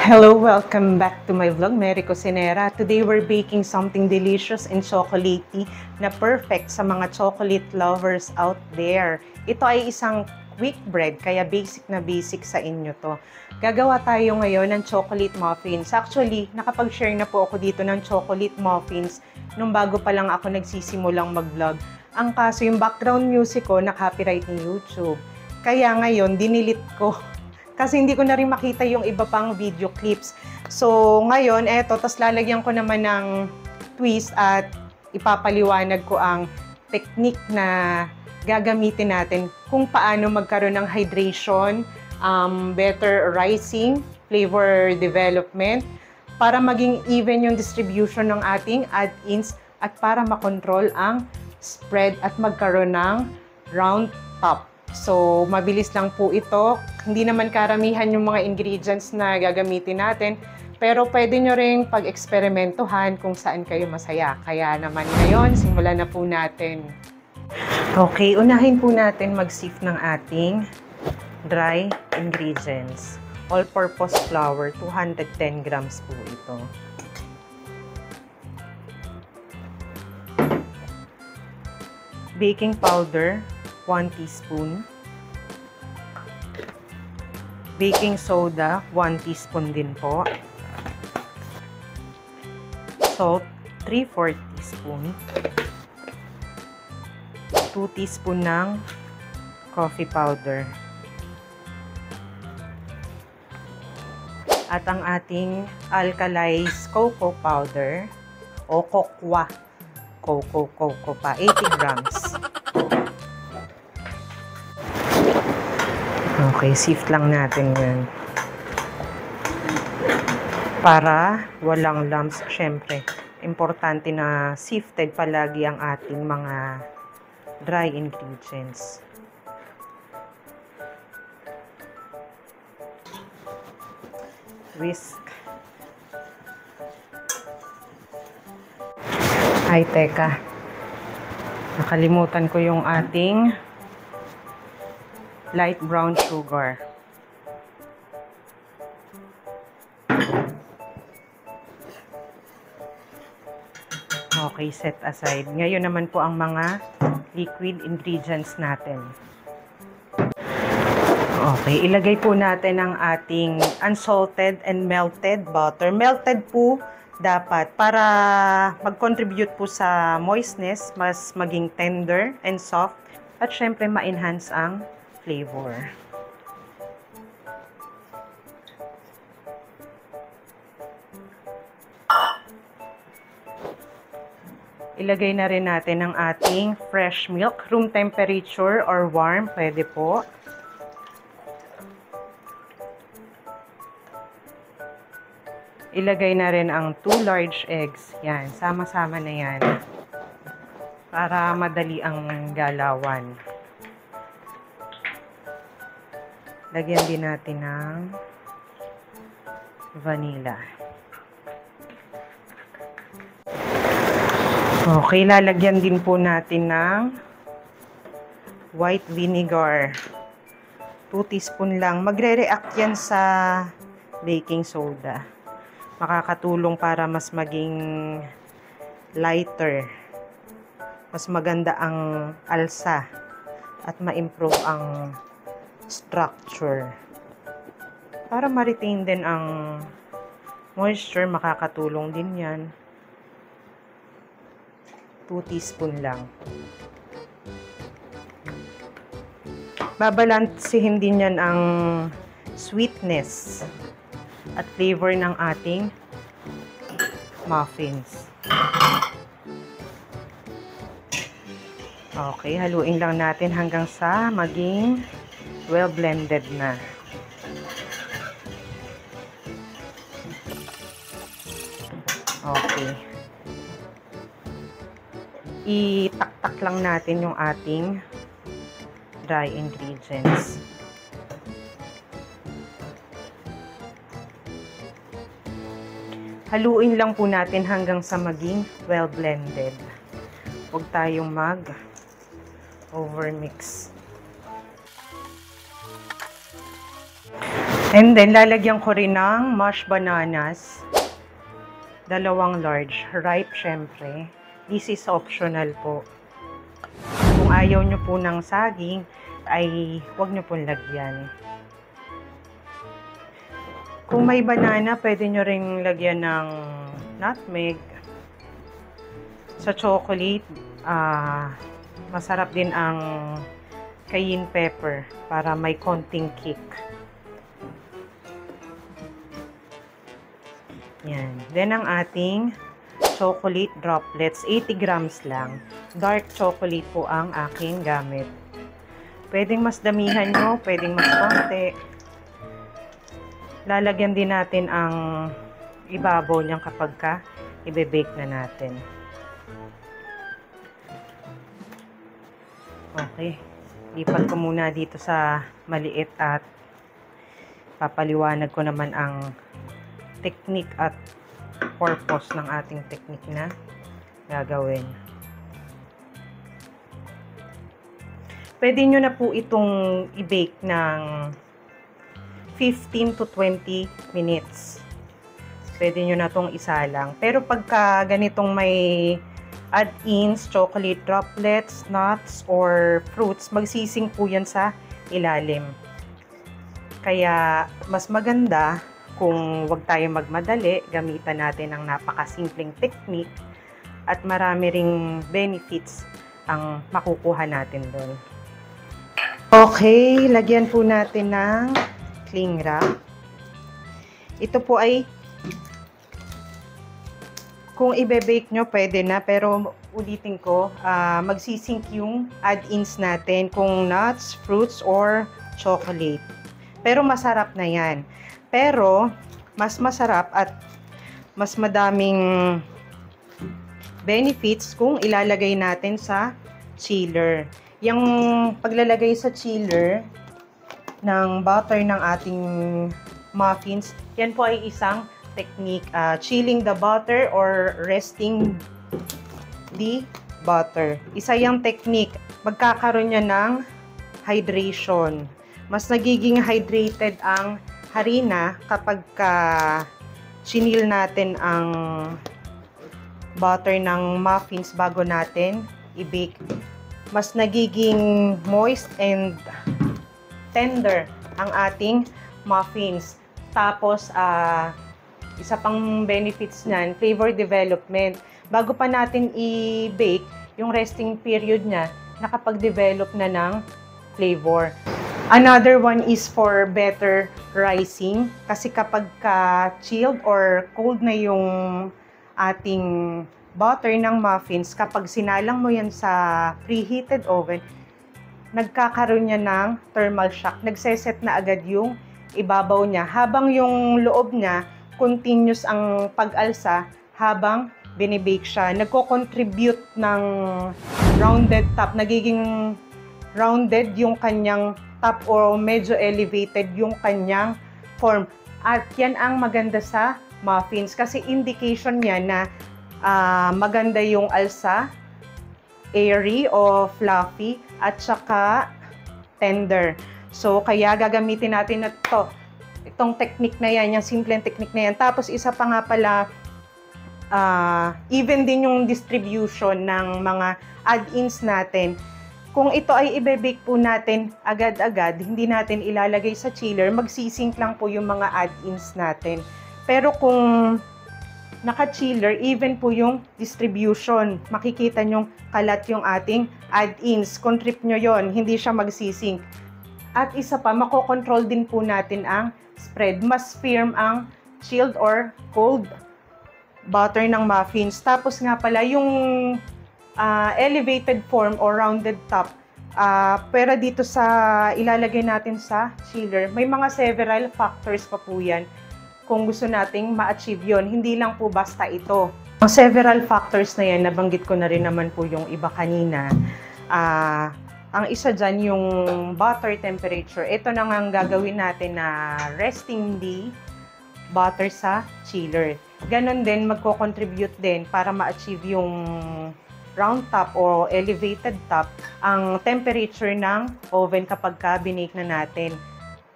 Hello, welcome back to my vlog, Mary Cocinera. Today we're baking something delicious and chocolatey na perfect sa mga chocolate lovers out there. Ito ay isang quick bread, kaya basic na basic sa inyo to. Gagawa tayo ngayon ng chocolate muffins. Actually, nakapag-share na po ako dito ng chocolate muffins nung bago pa lang ako nagsisimulang mag-vlog. Ang kaso, yung background music ko, na-copyright ni YouTube. Kaya ngayon, dinilit ko. Kasi hindi ko na rin makita yung iba pang video clips. So, ngayon, eto, tas lalagyan ko naman ng twist at ipapaliwanag ko ang technique na gagamitin natin kung paano magkaroon ng hydration, better rising, flavor development, para maging even yung distribution ng ating add-ins at para makontrol ang spread at magkaroon ng round top. So, mabilis lang po ito. Hindi naman karamihan yung mga ingredients na gagamitin natin. Pero pwede nyo ring pag-eksperimentuhan kung saan kayo masaya. Kaya naman ngayon, simulan na po natin. Okay, unahin po natin mag-sift ng ating dry ingredients. All-purpose flour, 210 grams po ito. Baking powder, 1 teaspoon. Baking soda, 1 teaspoon din po. Salt, 3/4 teaspoon. 2 teaspoon ng coffee powder. At ang ating alkalized cocoa powder o cocoa. Cocoa pa, 80 grams. Okay, sift lang natin yan. Para walang lumps, syempre. Importante na sifted palagi ang ating mga dry ingredients. Whisk. Ay, teka. Nakalimutan ko yung ating light brown sugar. Okay, set aside. Ngayon naman po ang mga liquid ingredients natin. Okay, ilagay po natin ang ating unsalted and melted butter. Melted po dapat para mag-contribute po sa moistness, mas maging tender and soft, at syempre ma-enhance ang flavor. Ilagay na rin natin ang ating fresh milk, room temperature or warm, pwede po. Ilagay na rin ang 2 large eggs. Yan, sama-sama na yan. Para madali ang galawan. Lagyan din natin ng vanilla. Okay, lalagyan din po natin ng white vinegar. 2 teaspoon lang. Magre-react yan sa baking soda. Makakatulong para mas maging lighter. Mas maganda ang alsa at ma-improve ang structure. Para ma-retain din ang moisture, makakatulong din yan. 2 teaspoon lang. Babalansihin din yan ang sweetness at flavor ng ating muffins. Okay, haluin lang natin hanggang sa maging well blended na. Okay. Itaktak lang natin yung ating dry ingredients. Haluin lang po natin hanggang sa maging well blended. Huwag tayong overmix. And then, lalagyan ko rin ng mashed bananas. 2 large. Ripe, syempre. This is optional po. Kung ayaw nyo po ng saging, ay huwag nyo pong lagyan. Kung may banana, pwede nyo ring lagyan ng nutmeg. Sa chocolate, masarap din ang cayenne pepper para may konting kick. Yan. Then, ang ating chocolate droplets, 80 grams lang. Dark chocolate po ang aking gamit. Pwedeng mas damihan nyo, pwedeng mas konti. Lalagyan din natin ang ibabaw niyang kapag ibe-bake na natin. Okay. Lipat ko muna dito sa maliit at papaliwanag ko naman ang technique at purpose ng ating technique na gagawin. Pwede nyo na po itong i-bake ng 15 to 20 minutes. Pwede nyo na itong isalang. Pero pagka ganitong may add-ins, chocolate droplets, nuts, or fruits, magsising po yan sa ilalim. Kaya mas maganda kung wag tayo magmadali, gamitan natin ang napakasimpleng technique at marami ring benefits ang makukuha natin doon. Okay, lagyan po natin ng cling wrap. Ito po ay kung ibe-bake nyo, pwede na. Pero ulitin ko, magsisink yung add-ins natin kung nuts, fruits, or chocolate. Pero masarap na yan. Pero mas masarap at mas madaming benefits kung ilalagay natin sa chiller. Yung paglalagay sa chiller ng butter ng ating muffins, yan po ay isang technique, chilling the butter or resting the butter. Isa yung technique, magkakaroon niya ng hydration. Mas nagiging hydrated ang harina kapag chinil natin ang butter ng muffins bago natin i-bake. Mas nagiging moist and tender ang ating muffins. Tapos, isa pang benefits niyan, flavor development. Bago pa natin i-bake, yung resting period niya, nakapag-develop na ng flavor. Another one is for better rising. Kasi kapag chilled or cold na yung ating butter ng muffins, kapag sinalang mo yan sa preheated oven, nagkakaroon niya ng thermal shock. Nagseset na agad yung ibabaw niya. Habang yung loob niya, continuous ang pag-alsa habang binibake siya. Nagko-contribute ng rounded top. Nagiging rounded yung kanyang top o medyo elevated yung kanyang form. At yan ang maganda sa muffins kasi indication niya na maganda yung alsa, airy o fluffy, at saka tender. So, kaya gagamitin natin na itong technique na yan, yung simpleng technique na yan. Tapos, isa pa nga pala, even din yung distribution ng mga add-ins natin. Kung ito ay ibe-bake po natin agad-agad, hindi natin ilalagay sa chiller, magsisink lang po yung mga add-ins natin. Pero kung naka-chiller, even po yung distribution, makikita nyong kalat yung ating add-ins. Kung trip nyo yon, hindi siya magsisink. At isa pa, makokontrol din po natin ang spread. Mas firm ang chilled or cold butter ng muffins. Tapos nga pala, yung elevated form or rounded top, pero dito sa ilalagay natin sa chiller, may mga several factors pa po yan kung gusto nating ma-achieve yon. Hindi lang po basta ito. Ang several factors na yan, nabanggit ko na rin naman po yung iba kanina. Ang isa dyan, yung butter temperature. Ito na nga ang gagawin natin na resting the butter sa chiller. Ganon din, magko-contribute din para ma-achieve yung round top o elevated top, ang temperature ng oven kapag binake na natin.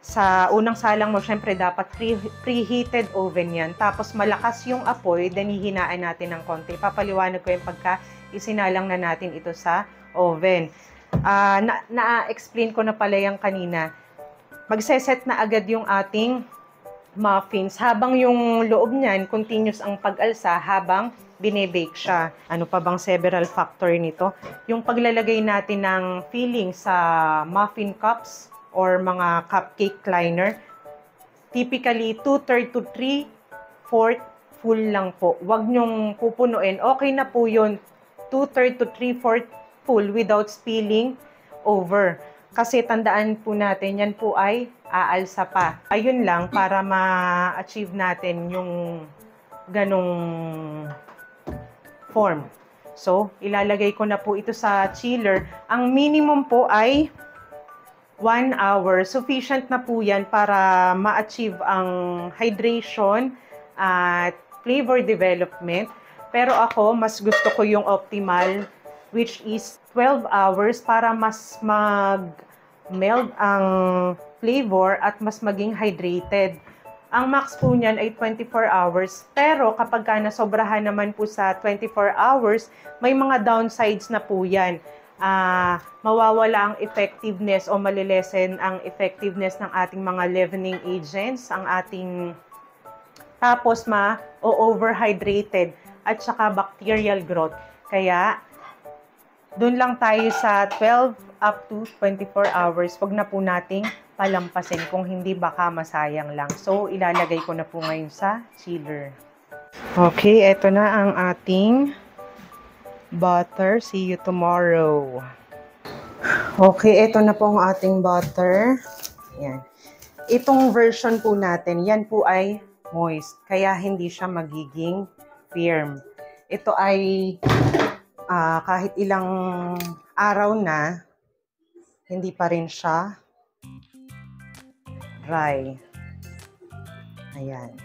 Sa unang salang mo, syempre dapat preheated oven yan. Tapos malakas yung apoy, then hihinaan natin ng konti. Papaliwanag ko yung pagka isinalang na natin ito sa oven. Na-explain ko na pala yung kanina. Magseset na agad yung ating muffins habang yung loob niyan, continuous ang pag-alsa habang binebake siya. Ano pa bang several factor nito? Yung paglalagay natin ng filling sa muffin cups or mga cupcake liner, typically 2/3 to 3/4 full lang po. Huwag nyong pupunuin. Okay na po yun. 2/3 to 3/4 full without spilling over. Kasi tandaan po natin, yan po ay aalsa pa. Ayun lang para ma-achieve natin yung ganong form. So, ilalagay ko na po ito sa chiller. Ang minimum po ay 1 hour. Sufficient na po yan para ma-achieve ang hydration at flavor development. Pero ako, mas gusto ko yung optimal, which is 12 hours para mas mag-meld ang flavor at mas maging hydrated. Ang max po niyan ay 24 hours. Pero kapag ka nasobrahan naman po sa 24 hours, may mga downsides na po yan. Mawawala ang effectiveness o malilesen ang effectiveness ng ating mga leavening agents, ang ating tapos ma-overhydrated at saka bacterial growth. Kaya doon lang tayo sa 12 up to 24 hours. Wag na po nating palampasin, kung hindi baka masayang lang. So ilalagay ko na po ngayon sa chiller. Okay, eto na ang ating butter. See you tomorrow. Okay, ito na po ang ating butter. Yan. Itong version po natin, yan po ay moist. Kaya hindi siya magiging firm. Ito ay kahit ilang araw na, hindi pa rin siya dry. Ayan.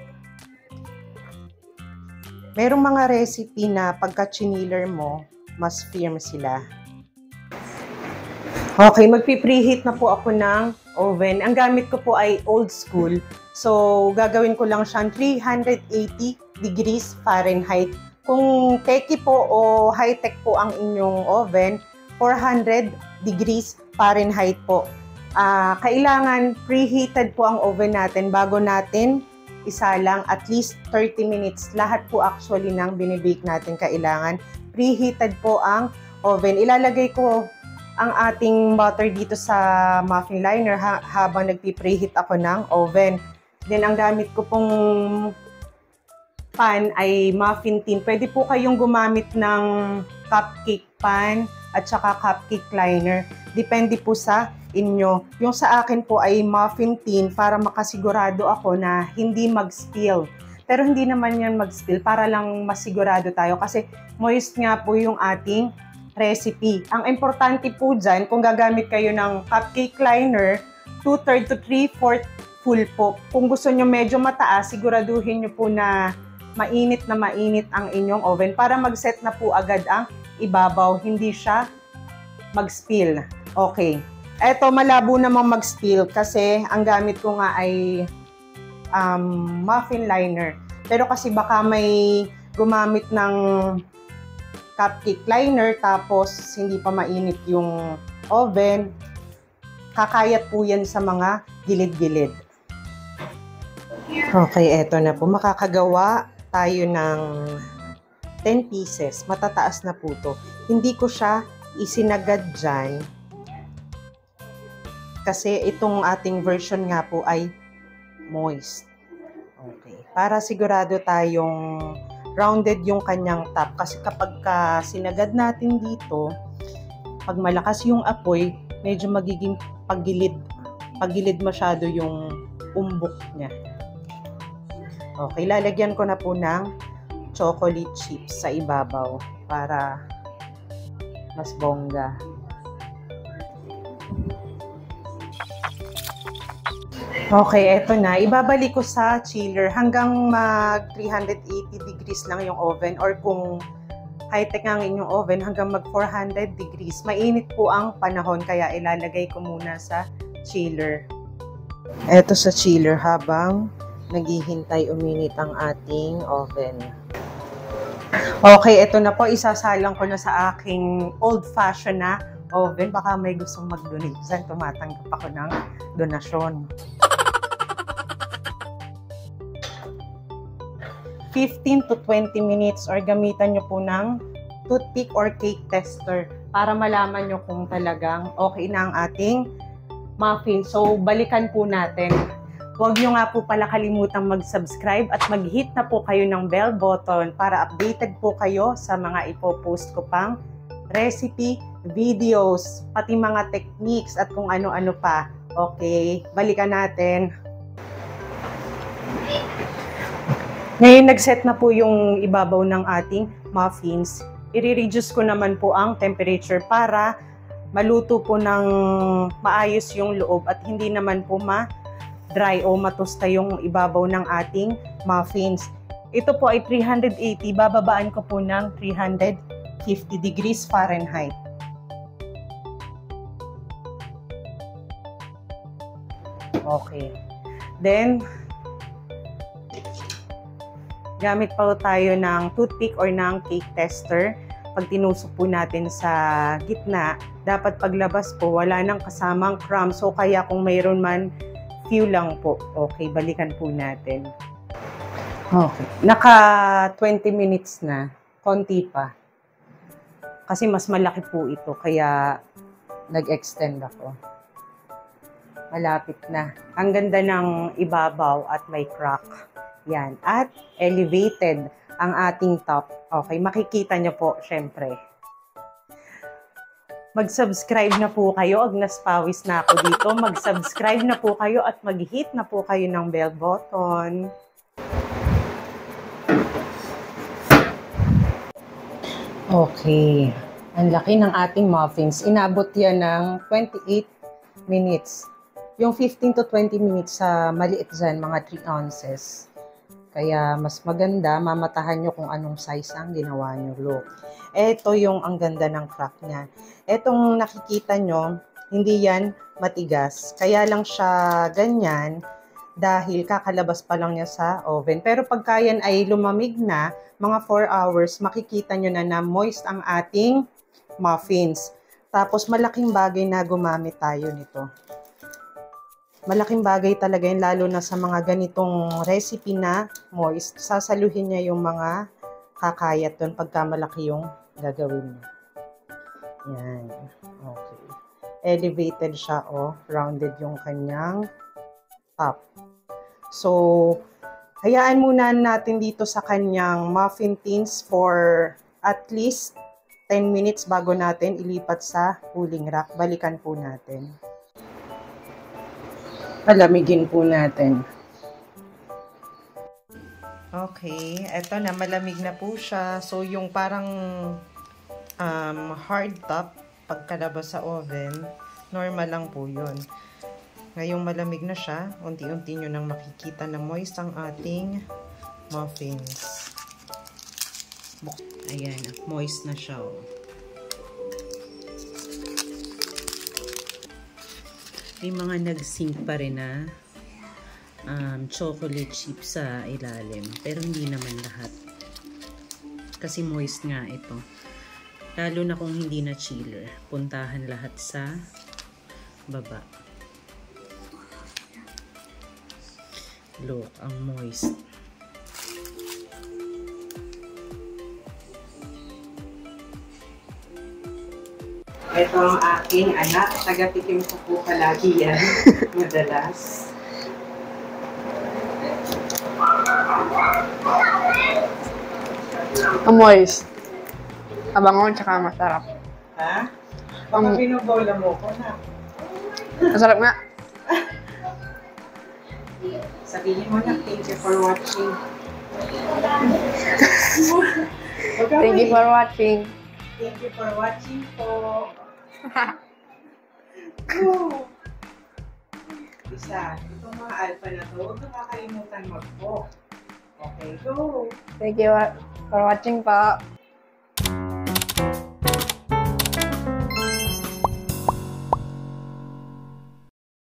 Merong mga recipe na pagka chiniller mo, mas firm sila. Okay, magpipreheat na po ako ng oven. Ang gamit ko po ay old school. So, gagawin ko lang siyang 380 degrees Fahrenheit. Kung teki po o high-tech po ang inyong oven, 400 degrees Fahrenheit po. Kailangan preheated po ang oven natin bago natin isalang at least 30 minutes. Lahat po actually ng binibake natin kailangan. Preheated po ang oven. Ilalagay ko ang ating butter dito sa muffin liner habang nagpipreheat ako ng oven. Then ang gamit ko pong pan ay muffin tin. Pwede po kayong gumamit ng cupcake pan at saka cupcake liner. Depende po sa inyo. Yung sa akin po ay muffin tin para makasigurado ako na hindi mag-spill. Pero hindi naman yan mag-spill para lang masigurado tayo kasi moist nga po yung ating recipe. Ang importante po dyan, kung gagamit kayo ng cupcake liner, 2/3 to 3/4 full po. Kung gusto nyo medyo mataas, siguraduhin nyo po na mainit ang inyong oven para mag-set na po agad ang ibabaw. Hindi siya mag-spill. Okay. Eto, malabo namang mag-spill kasi ang gamit ko nga ay muffin liner. Pero kasi baka may gumamit ng cupcake liner tapos hindi pa mainit yung oven, kakayat po yan sa mga gilid-gilid. Okay, eto na po. Makakagawa tayo ng 10 pieces. Matataas na po to. Hindi ko siya isinagad dyan kasi itong ating version nga po ay moist. Okay. Para sigurado tayong rounded yung kanyang top. Kasi kapag sinagad natin dito, pag malakas yung apoy, medyo magiging pagilid. Pagilid masyado yung umbok niya. Okay, lalagyan ko na po ng chocolate chips sa ibabaw para mas bongga. Okay, eto na. Ibabalik ko sa chiller hanggang mag 380 degrees lang yung oven or kung high-tech ang inyong oven hanggang mag 400 degrees. Mainit po ang panahon kaya ilalagay ko muna sa chiller. Eto sa chiller habang naghihintay uminit ang ating oven. Okay, ito na po. Isasalang ko na sa aking old-fashioned na oven. Baka may gustong mag-donate dyan. Tumatanggap ako ng donasyon. 15 to 20 minutes or gamitan nyo po ng toothpick or cake tester para malaman nyo kung talagang okay na ang ating muffin. So, balikan po natin. Huwag nyo nga po pala kalimutang mag-subscribe at mag-hit na po kayo ng bell button para updated po kayo sa mga ipopost ko pang recipe, videos, pati mga techniques at kung ano-ano pa. Okay, balikan natin. Ngayon, nag-set na po yung ibabaw ng ating muffins. I-reduce ko naman po ang temperature para maluto po ng maayos yung loob at hindi naman po ma-dry o matusta yung ibabaw ng ating muffins. Ito po ay 380. Bababaan ko po ng 350 degrees Fahrenheit. Okay. Then, gamit pa tayo ng toothpick or ng cake tester. Pag tinusok po natin sa gitna, dapat paglabas po, wala nang kasamang crumbs. So, kaya kung mayroon man, few lang po. Okay, balikan po natin. Okay. Naka 20 minutes na. Konti pa. Kasi mas malaki po ito, kaya nag-extend ako. Malapit na. Ang ganda ng ibabaw at may crack. Yan. At elevated ang ating top. Okay, makikita nyo po, syempre. Mag-subscribe na po kayo. Agnes Pawis na ako dito. Mag-subscribe na po kayo at mag-hit na po kayo ng bell button. Okay. Ang laki ng ating muffins. Inabot yan ng 28 minutes. Yung 15 to 20 minutes sa maliit dyan, mga 3 ounces. Kaya mas maganda, mamatahan nyo kung anong size ang ginawa nyo. Look. Ito yung ang ganda ng crack niya. Etong nakikita nyo, hindi yan matigas. Kaya lang siya ganyan dahil kakalabas pa lang niya sa oven. Pero pagka yan ay lumamig na, mga 4 hours, makikita nyo na moist ang ating muffins. Tapos malaking bagay na gumamit tayo nito. Malaking bagay talaga yun, lalo na sa mga ganitong recipe na moist. Sasaluhin niya yung mga kakayat doon pagka malaki yung gagawin niya. Yan. Okay. Elevated siya, oh. Rounded yung kanyang top. So, hayaan muna natin dito sa kanyang muffin tins for at least 10 minutes bago natin ilipat sa cooling rack. Balikan po natin. Palamigin po natin. Okay, eto na, malamig na po siya. So, yung parang hard top, pagkalabas sa oven, normal lang po yun. Ngayong malamig na siya, unti-unti nyo nang makikita na moist ang ating muffins. Ayan, moist na siya. Oh. May mga nag-sink pa rin na chocolate chips sa ilalim. Pero hindi naman lahat. Kasi moist nga ito. Lalo na kung hindi na chiller. Puntahan lahat sa baba. Look, ang moist. Ito ang aking anak. Taga-tikim ko po palagi yan. Madalas. Moist. Abangon tsaka masarap. Ha? Baka binubola mo ko na. Masarap nga. Sabihin mo na, thank you for watching. Thank you for watching. Thank you for watching po. Isa, itong mga alpha na to, huwag nakakalimutan mag-po. Okay, go! Thank you for watching po.